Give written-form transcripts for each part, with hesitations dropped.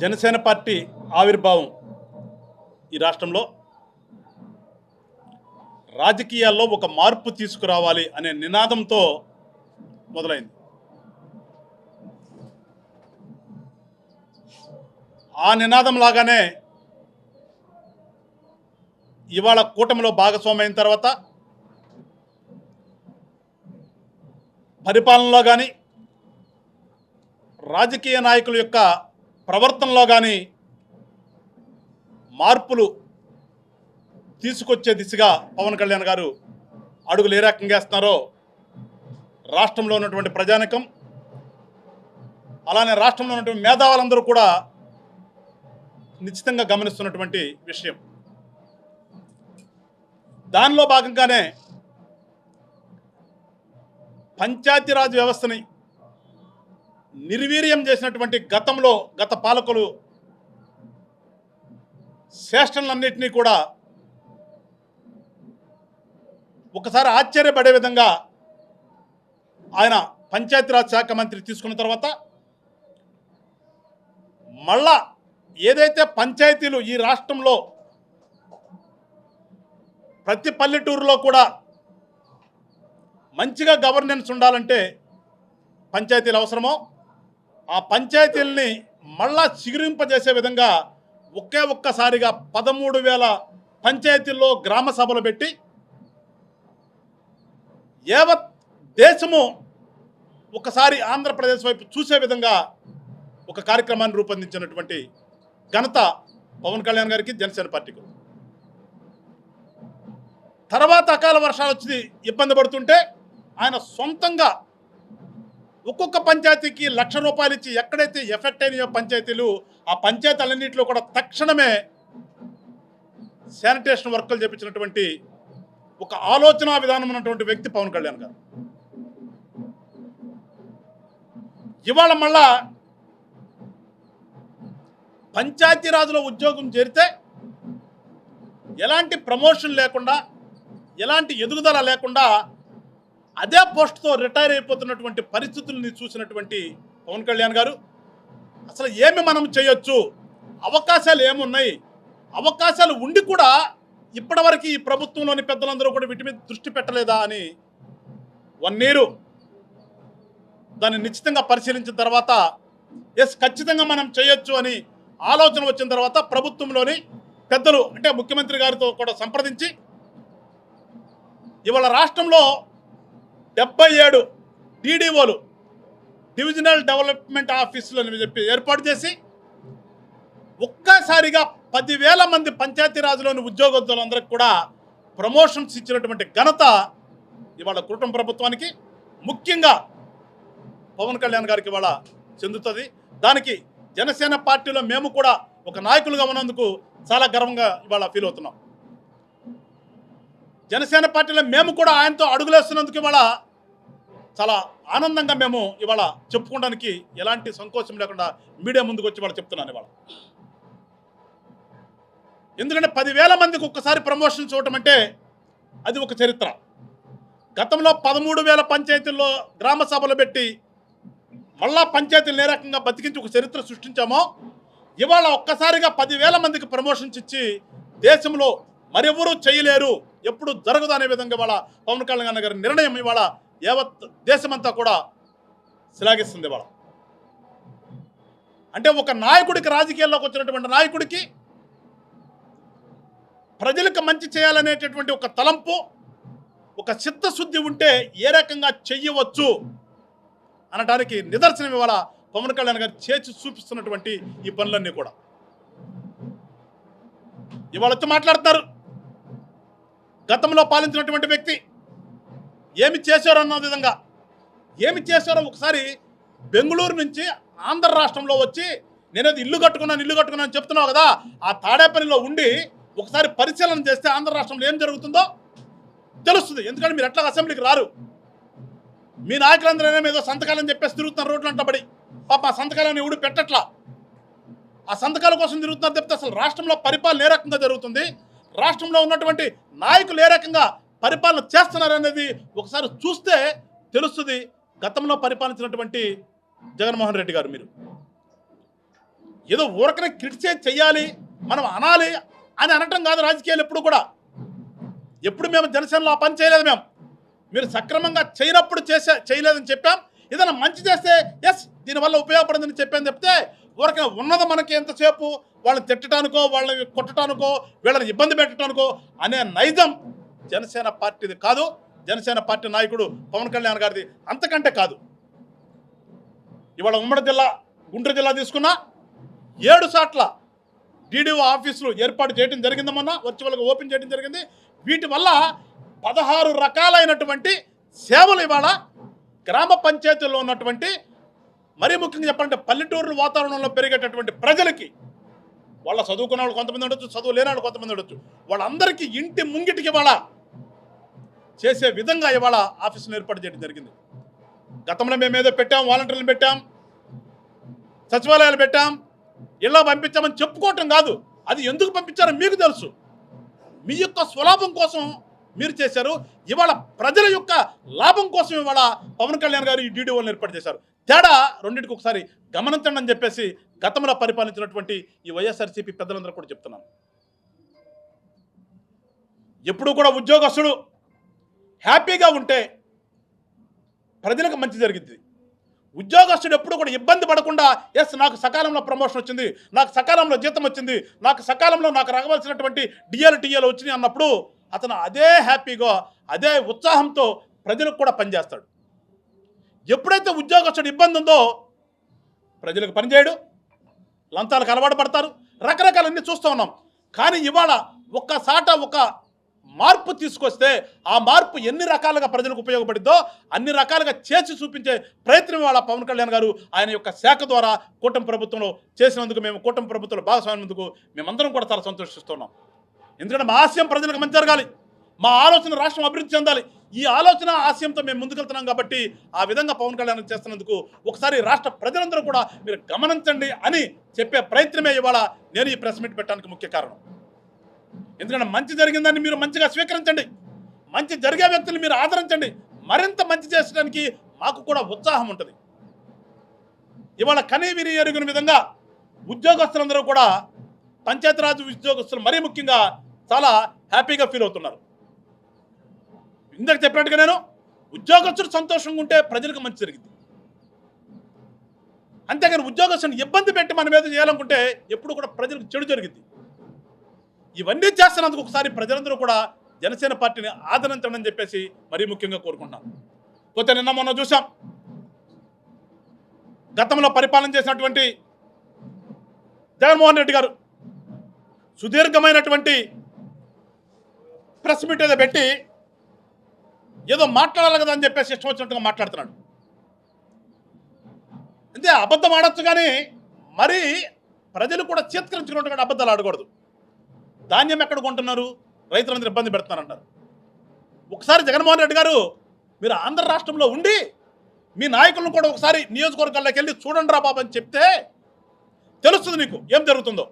Janasena party ఆవిర్భావం ఈ రాష్ట్రంలో రాజకీయాల్లో ఒక మార్పు తీసుకురావాలి అనే నినాదంతో మొదలైంది. ఆ నినాదం లాగానే ఇవాళ కూటమిలో భాగస్వామైన తర్వాత పరిపాలనలో కానీ రాజకీయ నాయకుల యొక్క ప్రవర్తనలో కానీ మార్పులు తీసుకొచ్చే దిశగా పవన్ కళ్యాణ్ గారు అడుగులు ఏ రకంగా వేస్తున్నారో రాష్ట్రంలో ఉన్నటువంటి ప్రజానికం, అలానే రాష్ట్రంలో ఉన్నటువంటి మేధావులందరూ కూడా నిశ్చితంగా గమనిస్తున్నటువంటి విషయం. దానిలో భాగంగానే పంచాయతీరాజ్ వ్యవస్థని నిర్వీర్యం చేసినటువంటి గత పాలకులు శాసనాలన్నింటినీ కూడా ఒకసారి ఆశ్చర్యపడే విధంగా ఆయన పంచాయతీరాజ్ శాఖ మంత్రి తీసుకున్న తర్వాత మళ్ళా ఏదైతే పంచాయతీలు ఈ రాష్ట్రంలో ప్రతి పల్లెటూరులో కూడా మంచిగా గవర్నెన్స్ ఉండాలంటే పంచాయతీలు అవసరమో ఆ పంచాయతీలని మళ్ళా చిగురింపజేసే విధంగా ఒక్కసారిగా 13,000 పంచాయతీల్లో గ్రామ సభలు పెట్టి యావత్ దేశము ఒకసారి ఆంధ్రప్రదేశ్ వైపు చూసే విధంగా ఒక కార్యక్రమాన్ని రూపొందించినటువంటి ఘనత పవన్ కళ్యాణ్ గారికి, జనసేన పార్టీకి. తర్వాత అకాల వర్షాలు వచ్చి ఇబ్బంది పడుతుంటే ఆయన సొంతంగా ఒక్కొక్క పంచాయతీకి ₹1,00,000 ఇచ్చి ఎక్కడైతే ఎఫెక్ట్ అయినాయో పంచాయతీలు ఆ పంచాయతీలన్నింటిలో కూడా తక్షణమే శానిటేషన్ వర్కులు చేపించినటువంటి ఒక ఆలోచన విధానం ఉన్నటువంటి వ్యక్తి పవన్ కళ్యాణ్ గారు. ఇవాళ మళ్ళా పంచాయతీరాజ్లో ఉద్యోగం చేరితే ఎలాంటి ప్రమోషన్ లేకుండా, ఎలాంటి ఎదుగుదల లేకుండా అదే పోస్ట్తో రిటైర్ అయిపోతున్నటువంటి పరిస్థితుల్ని చూసినటువంటి పవన్ కళ్యాణ్ గారు అసలు ఏమి మనం చేయొచ్చు, అవకాశాలు ఏమున్నాయి, అవకాశాలు ఉండి కూడా ఇప్పటివరకు ఈ ప్రభుత్వంలోని పెద్దలందరూ కూడా వీటి మీద దృష్టి పెట్టలేదా అని 1 year దాన్ని నిశ్చితంగా పరిశీలించిన తర్వాత ఖచ్చితంగా మనం చేయొచ్చు అని ఆలోచన వచ్చిన తర్వాత ప్రభుత్వంలోని పెద్దలు అంటే ముఖ్యమంత్రి గారితో కూడా సంప్రదించి ఇవాళ రాష్ట్రంలో 77 DDOలు డివిజనల్ డెవలప్మెంట్ ఆఫీసులు అని చెప్పి ఏర్పాటు చేసి ఒక్కసారిగా 10,000 మంది పంచాయతీరాజ్లోని ఉద్యోగస్తులందరికీ కూడా ప్రమోషన్స్ ఇచ్చినటువంటి ఘనత ఇవాళ కూటమి ప్రభుత్వానికి, ముఖ్యంగా పవన్ కళ్యాణ్ గారికి ఇవాళ చెందుతుంది. దానికి జనసేన పార్టీలో మేము కూడా ఒక నాయకులుగా ఉన్నందుకు చాలా గర్వంగా ఇవాళ ఫీల్ అవుతున్నాం. జనసేన పార్టీలో మేము కూడా ఆయనతో అడుగులేస్తున్నందుకు ఇవాళ చాలా ఆనందంగా మేము ఇవాళ చెప్పుకోవడానికి ఎలాంటి సంకోచం లేకుండా మీడియా ముందుకు వచ్చి ఇవాళ చెప్తున్నాను. ఇవాళ ఎందుకంటే 10,000 మందికి ఒక్కసారి ప్రమోషన్ చూడటం అంటే అది ఒక చరిత్ర. గతంలో 13,000 పంచాయతీల్లో గ్రామ సభలు పెట్టి మళ్ళా పంచాయతీలు ఏ రకంగా బతికించి ఒక చరిత్ర సృష్టించామో ఇవాళ ఒక్కసారిగా 10,000 మందికి ప్రమోషన్స్ ఇచ్చి దేశంలో మరెవరూ చేయలేరు, ఎప్పుడు జరగదు అనే విధంగా ఇవాళ పవన్ కళ్యాణ్ గారి నిర్ణయం ఇవాళ యావత్ దేశమంతా కూడా శ్లాఘిస్తుంది. ఇవాళ అంటే ఒక నాయకుడికి, రాజకీయాల్లోకి వచ్చినటువంటి నాయకుడికి ప్రజలకు మంచి చేయాలనేటటువంటి ఒక తలంపు, ఒక చిత్తశుద్ధి ఉంటే ఏ రకంగా చెయ్యవచ్చు అనడానికి నిదర్శనం ఇవాళ పవన్ కళ్యాణ్ గారు చేసి చూపిస్తున్నటువంటి ఈ పనులన్నీ కూడా. ఇవాళ వచ్చి మాట్లాడుతున్నారు, గతంలో పాలించినటువంటి వ్యక్తి ఏమి చేశారో అన్న విధంగా ఏమి చేశారో ఒకసారి బెంగళూరు నుంచి ఆంధ్ర రాష్ట్రంలో వచ్చి నేనేది ఇల్లు కట్టుకున్నాను అని చెప్తున్నావు కదా, ఆ తాడేపల్లిలో ఉండి ఒకసారి పరిశీలన చేస్తే ఆంధ్ర రాష్ట్రంలో ఏం జరుగుతుందో తెలుస్తుంది. ఎందుకంటే మీరు ఎట్లా అసెంబ్లీకి రారు, మీ నాయకులందరూ ఏదో సంతకాలని చెప్పేసి తిరుగుతున్నారు రోడ్లు అంటబడి. పాప ఆ సంతకాలను ఎవడు పెట్టట్లా, ఆ సంతకాల కోసం తిరుగుతున్నారు చెప్తే అసలు రాష్ట్రంలో పరిపాలన ఏ రకంగా జరుగుతుంది, రాష్ట్రంలో ఉన్నటువంటి నాయకులు ఏ రకంగా పరిపాలన చేస్తున్నారు అనేది ఒకసారి చూస్తే తెలుస్తుంది. గతంలో పరిపాలించినటువంటి జగన్మోహన్ రెడ్డి గారు మీరు ఏదో ఊరకనే క్రిటిసైజ్ చేయాలి, మనం అనాలి అని అనటం కాదు రాజకీయాలు. ఎప్పుడు కూడా ఎప్పుడు మేము జనసేనలో ఆ పని చేయలేదు. మీరు సక్రమంగా చేయనప్పుడు చేయలేదని చెప్పాం. ఏదైనా మంచి చేస్తే ఎస్ దీనివల్ల ఉపయోగపడిందని చెప్పాను చెప్తే ఊరకనే ఉన్నది మనకి ఎంతసేపు వాళ్ళని తిట్టడానికో, వాళ్ళని కొట్టడానికో, వీళ్ళని ఇబ్బంది పెట్టడానికో అనే నైజం జనసేన పార్టీది కాదు. జనసేన పార్టీ నాయకుడు పవన్ కళ్యాణ్ గారిది అంతకంటే కాదు. ఇవాళ ఉమ్మడి జిల్లా గుంటూరు జిల్లా తీసుకున్నా 7 సార్ల DDO ఆఫీసులు ఏర్పాటు చేయడం జరిగింది. మొన్న వర్చువల్గా ఓపెన్ చేయడం జరిగింది. వీటి వల్ల 16 రకాలైనటువంటి సేవలు ఇవాళ గ్రామ పంచాయతీల్లో ఉన్నటువంటి, మరీ ముఖ్యంగా చెప్పాలంటే పల్లెటూరు వాతావరణంలో పెరిగేటటువంటి ప్రజలకి, వాళ్ళ చదువుకున్న వాళ్ళు కొంతమంది ఉండొచ్చు, చదువు లేని వాళ్ళు కొంతమంది ఉండొచ్చు, వాళ్ళందరికీ ఇంటి ముంగిటికి ఇవాళ చేసే విధంగా ఇవాళ ఆఫీసులు ఏర్పాటు చేయడం జరిగింది. గతంలో మేము ఏదో పెట్టాం, వాలంటీర్లు పెట్టాం, సచివాలయాలు పెట్టాం, ఇళ్ళ పంపించామని చెప్పుకోవటం కాదు. అది ఎందుకు పంపించారో మీకు తెలుసు. మీ యొక్క స్వలాభం కోసం మీరు చేశారు. ఇవాళ ప్రజల యొక్క లాభం కోసం ఇవాళ పవన్ కళ్యాణ్ గారు ఈ DDOలను ఏర్పాటు చేశారు. తేడా రెండింటికి ఒకసారి గమనించండి అని చెప్పేసి గతంలో పరిపాలించినటువంటి ఈ వైఎస్ఆర్సీపీ పెద్దలందరూ కూడా చెప్తున్నాను. ఎప్పుడు కూడా ఉద్యోగస్తుడు హ్యాపీగా ఉంటే ప్రజలకు మంచి జరిగింది. ఉద్యోగస్తుడు ఎప్పుడు కూడా ఇబ్బంది పడకుండా ఎస్ నాకు సకాలంలో ప్రమోషన్ వచ్చింది, నాకు సకాలంలో జీతం వచ్చింది, నాకు సకాలంలో నాకు రావాల్సినటువంటి DL వచ్చినాయి అన్నప్పుడు అతను అదే హ్యాపీగా, అదే ఉత్సాహంతో ప్రజలకు కూడా పనిచేస్తాడు. ఎప్పుడైతే ఉద్యోగస్తుడు ఇబ్బంది ఉందో ప్రజలకు పనిచేయడు, లంచాలకు అలవాటు పడతారు, రకరకాలన్నీ చూస్తూ ఉన్నాం. కానీ ఇవాళ ఒక మార్పు తీసుకొస్తే ఆ మార్పు ఎన్ని రకాలుగా ప్రజలకు ఉపయోగపడిద్దో అన్ని రకాలుగా చేసి చూపించే ప్రయత్నం ఇవాళ పవన్ కళ్యాణ్ గారు ఆయన యొక్క శాఖ ద్వారా కూటమి ప్రభుత్వంలో చేసినందుకు, మేము కూటమి ప్రభుత్వంలో భాగస్వామ్యందుకు మేమందరం కూడా చాలా సంతోషిస్తున్నాం. ఎందుకంటే మా ఆశయం ప్రజలకు మంచి జరగాలి, మా ఆలోచన రాష్ట్రం అభివృద్ధి చెందాలి. ఈ ఆలోచన ఆశయంతో మేము ముందుకెళ్తున్నాం. కాబట్టి ఆ విధంగా పవన్ కళ్యాణ్ చేస్తున్నందుకు ఒకసారి రాష్ట్ర ప్రజలందరూ కూడా మీరు గమనించండి అని చెప్పే ప్రయత్నమే ఇవాళ నేను ఈ ప్రెస్ మీట్ పెట్టడానికి ముఖ్య కారణం. ఎందుకంటే మంచి జరిగిందని మీరు మంచిగా స్వీకరించండి, మంచి జరిగే వ్యక్తులు మీరు ఆదరించండి. మరింత మంచి చేసడానికి మాకు కూడా ఉత్సాహం ఉంటుంది. ఇవాళ కనీవిని ఎరుగున విధంగా ఉద్యోగస్తులందరూ కూడా, పంచాయతీరాజ్ ఉద్యోగస్తులు మరీ ముఖ్యంగా చాలా హ్యాపీగా ఫీల్ అవుతున్నారు. ఇందాక చెప్పినట్టుగా నేను ఉద్యోగస్తులు సంతోషంగా ఉంటే ప్రజలకు మంచి జరిగింది. అంతేగాని ఉద్యోగస్తులను ఇబ్బంది పెట్టి మనం ఏదో చేయాలనుకుంటే ఎప్పుడు కూడా ప్రజలకు చెడు జరిగింది. ఇవన్నీ చేస్తున్నందుకు ఒకసారి ప్రజలందరూ కూడా జనసేన పార్టీని ఆదరించండి అని చెప్పేసి మరీ ముఖ్యంగా కోరుకుంటున్నాను. పోతే నిన్న మొన్న చూసాం, గతంలో పరిపాలన చేసినటువంటి జగన్మోహన్ రెడ్డి గారు సుదీర్ఘమైనటువంటి ప్రెస్ మీట్ ఏదో పెట్టి ఏదో మాట్లాడాలి కదా అని చెప్పేసి ఇష్టం వచ్చినట్టుగా మాట్లాడుతున్నాడు. అంతే అబద్ధం ఆడొచ్చు, కానీ మరీ ప్రజలు కూడా చేత్కరించుకున్నట్టుగా అబద్ధాలు ఆడకూడదు. ధాన్యం ఎక్కడ కొంటున్నారు, రైతులందరూ ఇబ్బంది పెడుతున్నారంటారు. ఒకసారి జగన్మోహన్ రెడ్డి గారు మీరు ఆంధ్ర రాష్ట్రంలో ఉండి మీ నాయకులను కూడా ఒకసారి నియోజకవర్గాల్లోకి వెళ్ళి చూడండి రా బాబు అని చెప్తే తెలుస్తుంది నీకు ఏం జరుగుతుందో.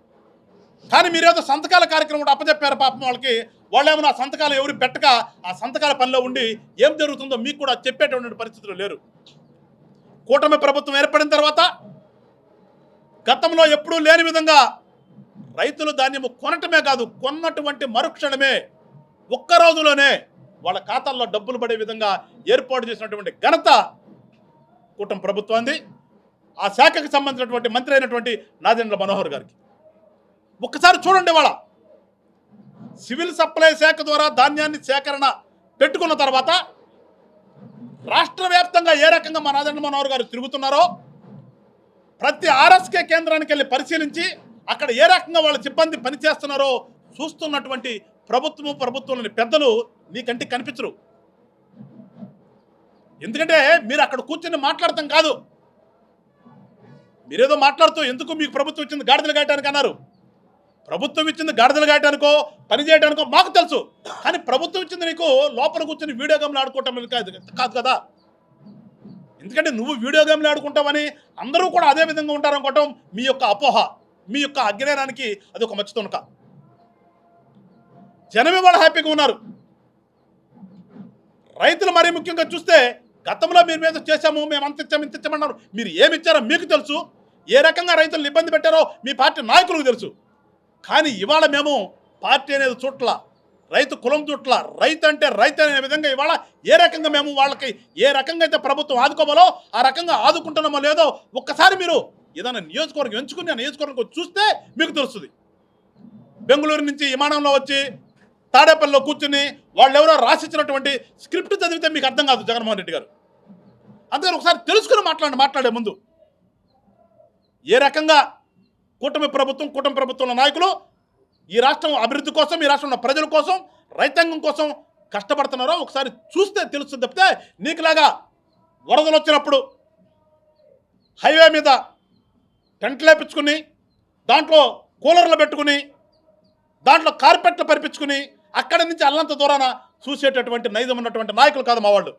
కానీ మీరేదో సంతకాల కార్యక్రమం కూడా అప్పచెప్పారు పాపం వాళ్ళకి. వాళ్ళేమో ఆ సంతకాలు ఎవరు పెట్టక ఆ సంతకాల పనిలో ఉండి ఏం జరుగుతుందో మీకు కూడా చెప్పేటటువంటి పరిస్థితులు లేరు. కూటమి ప్రభుత్వం ఏర్పడిన తర్వాత గతంలో ఎప్పుడూ లేని విధంగా రైతులు ధాన్యము కొనటమే కాదు, కొన్నటువంటి మరుక్షణమే ఒక్క రోజులోనే వాళ్ళ ఖాతాల్లో డబ్బులు పడే విధంగా ఏర్పాటు చేసినటువంటి ఘనత కూటమి ప్రభుత్వాన్ని, ఆ శాఖకు సంబంధించినటువంటి మంత్రి అయినటువంటి నాదెండ్ల మనోహర్ గారికి. ఒక్కసారి చూడండి, వాళ్ళ సివిల్ సప్లై శాఖ ద్వారా ధాన్యాన్ని సేకరణ పెట్టుకున్న తర్వాత రాష్ట్ర వ్యాప్తంగా ఏ రకంగా మా నాదెండ్ల మనోహర్ గారు తిరుగుతున్నారో, ప్రతి RSK కేంద్రానికి వెళ్ళి పరిశీలించి అక్కడ ఏ రకంగా వాళ్ళ సిబ్బంది పనిచేస్తున్నారో చూస్తున్నటువంటి ప్రభుత్వంలోని పెద్దలు మీ కంటికి కనిపించరు. ఎందుకంటే మీరు అక్కడ కూర్చొని మాట్లాడతాం కాదు, మీరేదో మాట్లాడుతూ ఎందుకు మీకు ప్రభుత్వం ఇచ్చింది గాడిదలు గాయటానికి అన్నారు. ప్రభుత్వం ఇచ్చింది గాడిదలు గాయటానికో పని చేయడానికో మాకు తెలుసు, కానీ ప్రభుత్వం ఇచ్చింది నీకు లోపల కూర్చొని వీడియో గేమ్లు ఆడుకోవటం కాదు కదా. ఎందుకంటే నువ్వు వీడియో గేమ్లు ఆడుకుంటావని అందరూ కూడా అదే విధంగా ఉంటారనుకోవటం మీ యొక్క అపోహ, మీ యొక్క అజ్ఞానానికి అది ఒక మచ్చుతునక. జనమే వాళ్ళు హ్యాపీగా ఉన్నారు. రైతులు మరీ ముఖ్యంగా చూస్తే గతంలో మీరు మీద చేశాము, మేము అంత ఇచ్చాము ఇంత ఇచ్చామన్నారు. మీరు ఏమి ఇచ్చారో మీకు తెలుసు, ఏ రకంగా రైతులను ఇబ్బంది పెట్టారో మీ పార్టీ నాయకులకు తెలుసు. కానీ ఇవాళ మేము పార్టీ అనేది చుట్ల, రైతు కులం చుట్ల, రైతు అంటే రైతు అనే విధంగా ఇవాళ ఏ రకంగా మేము వాళ్ళకి ఏ రకంగా అయితే ప్రభుత్వం ఆదుకోవాలో ఆ రకంగా ఆదుకుంటున్నామో లేదో ఒక్కసారి మీరు ఏదైనా నియోజకవర్గం ఎంచుకుని ఆ నియోజకవర్గం చూస్తే మీకు తెలుస్తుంది. బెంగళూరు నుంచి విమానంలో వచ్చి తాడేపల్లిలో కూర్చుని వాళ్ళు ఎవరో రాసిచ్చినటువంటి స్క్రిప్ట్ చదివితే మీకు అర్థం కాదు జగన్మోహన్ రెడ్డి గారు. అందుకని ఒకసారి తెలుసుకుని మాట్లాడే ముందు ఏ రకంగా కూటమి ప్రభుత్వంలో నాయకులు ఈ రాష్ట్రం అభివృద్ధి కోసం, ఈ రాష్ట్రంలో ప్రజల కోసం, రైతాంగం కోసం కష్టపడుతున్నారో ఒకసారి చూస్తే తెలుస్తుంది. తప్పితే నీకులాగా వరదలు వచ్చినప్పుడు హైవే మీద టెంట్లు వేపించుకుని దాంట్లో కూలర్లు పెట్టుకుని దాంట్లో కార్పెట్లు పరిపించుకుని అక్కడి నుంచి అల్లంత దూరాన చూసేటటువంటి నైజం ఉన్నటువంటి నాయకులు కాదు మా వాళ్ళు.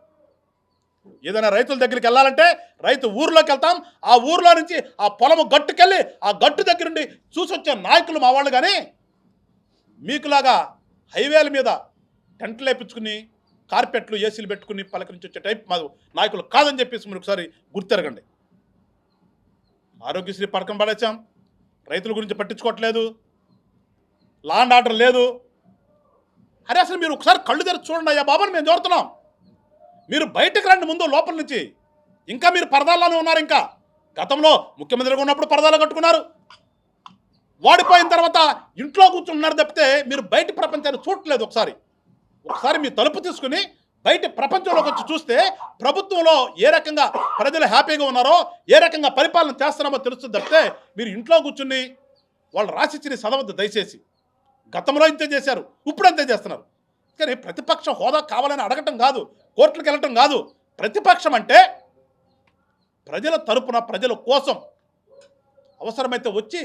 ఏదైనా రైతుల దగ్గరికి వెళ్ళాలంటే రైతు ఊర్లోకి వెళ్తాం, ఆ ఊర్లో నుంచి ఆ పొలము గట్టుకెళ్ళి ఆ గట్టు దగ్గర నుండి చూసి వచ్చే నాయకులు మా వాళ్ళు. కానీ మీకులాగా హైవేల మీద టెంట్లు వేపించుకుని కార్పెట్లు ఏసీలు పెట్టుకుని పలకరించి వచ్చే టైప్ మా నాయకులు కాదని చెప్పేసి మీరు ఒకసారి గుర్తెరగండి. ఆరోగ్యశ్రీ పథకం పడేసాం, రైతుల గురించి పట్టించుకోవట్లేదు, లా అండ్ ఆర్డర్ లేదు. అరే అసలు మీరు ఒకసారి కళ్ళు తెరిచి చూడండి అయ్యా బాబాని మేము చూడుతున్నాం. మీరు బయటకు రండి ముందు లోపల నుంచి. ఇంకా మీరు పరదాల్లోనే ఉన్నారు. ఇంకా గతంలో ముఖ్యమంత్రిగా ఉన్నప్పుడు పరదాలు కట్టుకున్నారు, వాడిపోయిన తర్వాత ఇంట్లో కూర్చుంటున్నారు తప్పితే మీరు బయట ప్రపంచాన్ని చూడట్లేదు. ఒకసారి మీ తలుపు తీసుకుని బయట ప్రపంచంలోకి వచ్చి చూస్తే ప్రభుత్వంలో ఏ రకంగా ప్రజలు హ్యాపీగా ఉన్నారో, ఏ రకంగా పరిపాలన చేస్తున్నామో తెలుస్తుంది తప్పితే మీరు ఇంట్లో కూర్చుని వాళ్ళు రాసిచ్చిన చదవద్దు దయచేసి. గతంలో ఇంతే చేశారు, ఇప్పుడు అంతే చేస్తున్నారు. కానీ ప్రతిపక్ష హోదా కావాలని అడగటం కాదు, కోర్టులకు వెళ్ళటం కాదు. ప్రతిపక్షం అంటే ప్రజల తరపున ప్రజల కోసం అవసరమైతే వచ్చి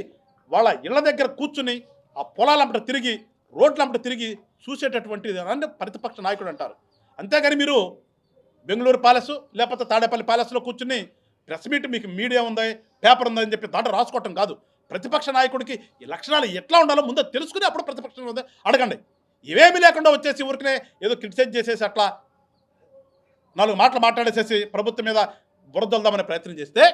వాళ్ళ ఇళ్ల దగ్గర కూర్చుని ఆ పొలాలంపట తిరిగి రోడ్లంపట తిరిగి చూసేటటువంటి దాన్ని ప్రతిపక్ష నాయకుడు అంటారు. అంతేగాని మీరు బెంగళూరు ప్యాలెస్ లేకపోతే తాడేపల్లి ప్యాలెస్లో కూర్చుని ప్రెస్ మీట్ మీకు మీడియా ఉంది, పేపర్ ఉందని చెప్పి దాంట్లో రాసుకోవటం కాదు. ప్రతిపక్ష నాయకుడికి ఈ లక్షణాలు ఎట్లా ఉండాలో ముందు తెలుసుకుని అప్పుడు ప్రతిపక్షం ఉంది అడగండి. ఇవేమీ లేకుండా వచ్చేసి ఊరికనే ఏదో క్రిటిసైజ్ చేసేసి అట్లా 4 మాటలు మాట్లాడేసేసి ప్రభుత్వం మీద బురదలుదామనే ప్రయత్నం చేస్తే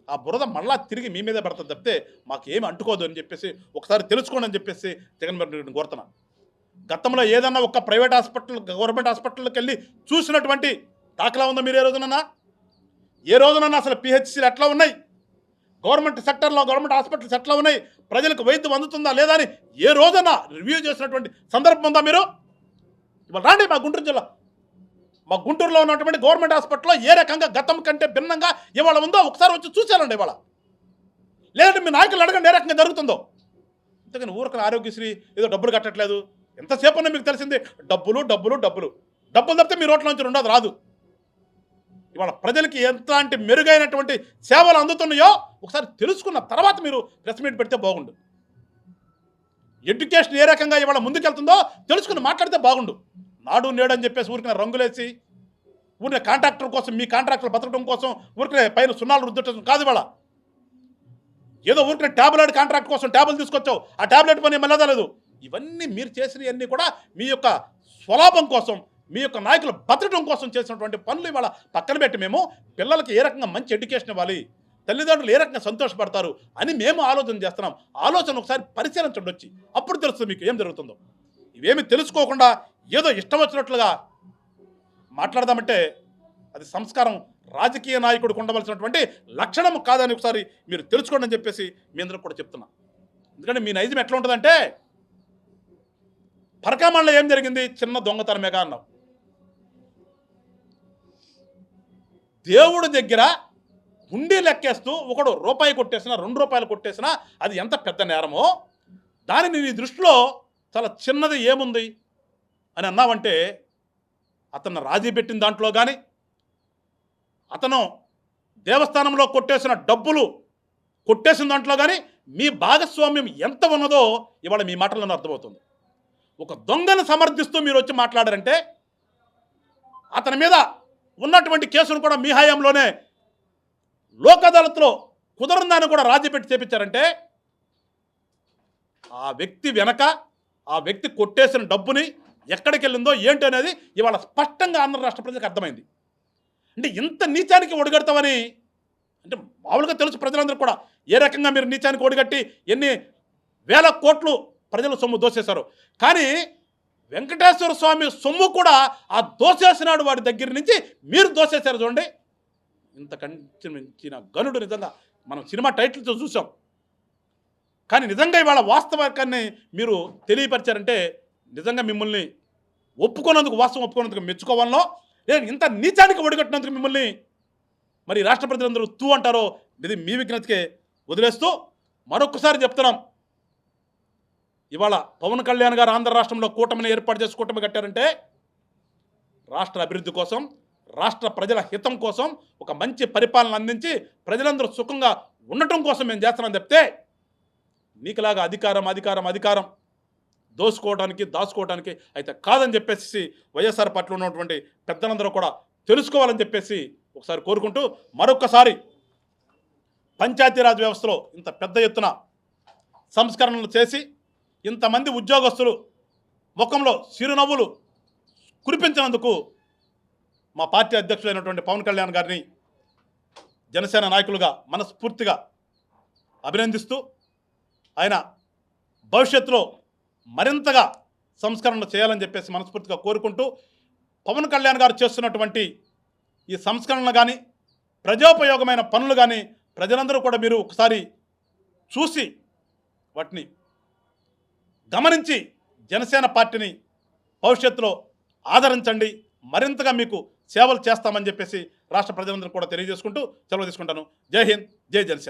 ఆ బురద మళ్ళా తిరిగి మీ మీదే పడుతుంది తప్పితే మాకు ఏమి అంటుకోదు అని చెప్పేసి ఒకసారి తెలుసుకోండి అని చెప్పేసి జగన్మోహన్ రెడ్డిని కోరుతున్నాను. గతంలో ఏదన్నా ఒక ప్రైవేట్ హాస్పిటల్ గవర్నమెంట్ హాస్పిటల్కి వెళ్ళి చూసినటువంటి దాఖలా ఉందా మీరు ఏ రోజునన్నా అసలు పిహెచ్సీలు ఎట్లా ఉన్నాయి, గవర్నమెంట్ సెక్టర్లో గవర్నమెంట్ హాస్పిటల్స్ ఎట్లా ఉన్నాయి, ప్రజలకు వైద్యం అందుతుందా లేదా అని ఏ రోజన్నా రివ్యూ చేసినటువంటి సందర్భం ఉందా మీరు? ఇవాళ రాండి మా గుంటూరు జిల్లా, మా గుంటూరులో ఉన్నటువంటి గవర్నమెంట్ హాస్పిటల్లో ఏ రకంగా గతం కంటే భిన్నంగా ఇవాళ ఉందో ఒకసారి వచ్చి చూసేయాలండి ఇవాళ. లేదంటే మీ నాయకులు అడగండి ఏ రకంగా జరుగుతుందో. అంతేగాని ఊరికని ఆరోగ్యశ్రీ ఏదో డబ్బులు కట్టట్లేదు, ఎంతసేపు ఉన్నా మీకు తెలిసింది డబ్బులు తప్పితే మీ రోడ్ల నుంచి రెండోది రాదు. ఇవాళ ప్రజలకి ఎంతలాంటి మెరుగైనటువంటి సేవలు అందుతున్నాయో ఒకసారి తెలుసుకున్న తర్వాత మీరు ప్రెస్ మీట్ పెడితే బాగుండు. ఎడ్యుకేషన్ ఏ రకంగా ఇవాళ ముందుకెళ్తుందో తెలుసుకుని మాట్లాడితే బాగుండు. నాడు నేడు అని చెప్పేసి ఊరికిన రంగులేసి ఊరిన కాంట్రాక్టర్ కోసం మీ కాంట్రాక్టర్లు బతకడం కోసం ఊరికినే పైన సున్నాలు రుద్దటం కాదు. ఇవాళ ఏదో ఊరికిన ట్యాబ్లెట్ కాంట్రాక్ట్ కోసం ట్యాబ్లు తీసుకొచ్చావు, ఆ ట్యాబ్లెట్ పని మెల్లదలేదు. ఇవన్నీ మీరు చేసినవన్నీ కూడా మీ యొక్క స్వలాభం కోసం, మీ యొక్క నాయకులు బతకడం కోసం చేసినటువంటి పనులు ఇవాళ పక్కన పెట్టి మేము పిల్లలకి ఏ రకంగా మంచి ఎడ్యుకేషన్ ఇవ్వాలి, తల్లిదండ్రులు ఏ రకంగా సంతోషపడతారు అని మేము ఆలోచన చేస్తున్నాం. ఆలోచన ఒకసారి పరిశీలించండి వచ్చి, అప్పుడు తెలుస్తుంది మీకు ఏం జరుగుతుందో. ఇవేమి తెలుసుకోకుండా ఏదో ఇష్టం వచ్చినట్లుగా మాట్లాడదామంటే అది సంస్కారం రాజకీయ నాయకుడికి ఉండవలసినటువంటి లక్షణం కాదని ఒకసారి మీరు తెలుసుకోండి అని చెప్పేసి మీ అందరికి కూడా చెప్తున్నా. ఎందుకంటే మీ నైజం ఎట్లా ఉంటుందంటే పరకామణలో ఏం జరిగింది, చిన్న దొంగతనమేగా అన్నాం. దేవుడి దగ్గర హుండీ లెక్కేస్తూ ఒకడు రూపాయి కొట్టేసినా 2 రూపాయలు కొట్టేసినా అది ఎంత పెద్ద నేరమో దానిని నీ దృష్టిలో చాలా చిన్నది ఏముంది అని అన్నావంటే అతను రాజీ పెట్టిన దాంట్లో కానీ అతను దేవస్థానంలో కొట్టేసిన డబ్బులు కొట్టేసిన దాంట్లో కానీ మీ భాగస్వామ్యం ఎంత ఉన్నదో ఇవాళ మీ మాటలను అర్థమవుతుంది. ఒక దొంగను సమర్థిస్తూ మీరు వచ్చి మాట్లాడారంటే అతని మీద ఉన్నటువంటి కేసును కూడా మీ హయాంలోనే లోక్ అదాలత్లో కుదరందాన్ని కూడా రాజీ పెట్టి చేపించారంటే ఆ వ్యక్తి వెనక ఆ వ్యక్తి కొట్టేసిన డబ్బుని ఎక్కడికి వెళ్ళిందో ఏంటి అనేది ఇవాళ స్పష్టంగా ఆంధ్ర రాష్ట్ర ప్రజలకు అర్థమైంది. అంటే ఇంత నీచానికి ఒడిగడతామని అంటే మామూలుగా తెలుసు ప్రజలందరూ కూడా ఏ రకంగా మీరు నీచానికి ఓడిగట్టి ఎన్ని వేల కోట్లు ప్రజల సొమ్ము దోసేశారు. కానీ వెంకటేశ్వర స్వామి సొమ్ము కూడా ఆ దోసేసినాడు వాడి దగ్గర నుంచి మీరు దోసేశారు చూడండి. ఇంతకంటే మించిన గనుడు నిజంగా మనం సినిమా టైటిల్తో చూసాం. కానీ నిజంగా ఇవాళ వాస్తవాన్ని మీరు తెలియపరిచారంటే నిజంగా మిమ్మల్ని ఒప్పుకున్నందుకు, వాస్తవం ఒప్పుకున్నందుకు మెచ్చుకోవాలనో, నేను ఇంత నీచానికి ఒడిగట్టినందుకు మిమ్మల్ని మరి రాష్ట్ర ప్రజలందరూ తూ అంటారో ఇది మీ విజ్ఞతకే వదిలేస్తూ మరొకసారి చెప్తున్నాం. ఇవాళ పవన్ కళ్యాణ్ గారు ఆంధ్ర రాష్ట్రంలో కూటమిని ఏర్పాటు చేసి కూటమి కట్టారంటే రాష్ట్ర అభివృద్ధి కోసం, రాష్ట్ర ప్రజల హితం కోసం, ఒక మంచి పరిపాలన అందించి ప్రజలందరూ సుఖంగా ఉండటం కోసం మేము చేస్తున్నాం తప్పితే నీకులాగా అధికారం దోసుకోవడానికి దాచుకోవడానికి అయితే కాదని చెప్పేసి వైఎస్ఆర్ పార్టీలో ఉన్నటువంటి పెద్దలందరూ కూడా తెలుసుకోవాలని చెప్పేసి ఒకసారి కోరుకుంటూ మరొకసారి పంచాయతీరాజ్ వ్యవస్థలో ఇంత పెద్ద ఎత్తున సంస్కరణలు చేసి ఇంతమంది ఉద్యోగస్తులు ముఖంలో చిరునవ్వులు కురిపించినందుకు మా పార్టీ అధ్యక్షులైనటువంటి పవన్ కళ్యాణ్ గారిని జనసేన నాయకులుగా మనస్ఫూర్తిగా అభినందిస్తూ ఆయన భవిష్యత్తులో మరింతగా సంస్కరణలు చేయాలని చెప్పేసి మనస్ఫూర్తిగా కోరుకుంటూ పవన్ కళ్యాణ్ గారు చేస్తున్నటువంటి ఈ సంస్కరణలు కానీ ప్రజోపయోగమైన పనులు కానీ ప్రజలందరూ కూడా మీరు ఒకసారి చూసి వాటిని గమనించి జనసేన పార్టీని భవిష్యత్తులో ఆదరించండి, మరింతగా మీకు సేవలు చేస్తామని చెప్పేసి రాష్ట్ర ప్రజలందరూ కూడా తెలియజేసుకుంటూ సెలవు తీసుకుంటాను. జై హింద్, జై జనసేన.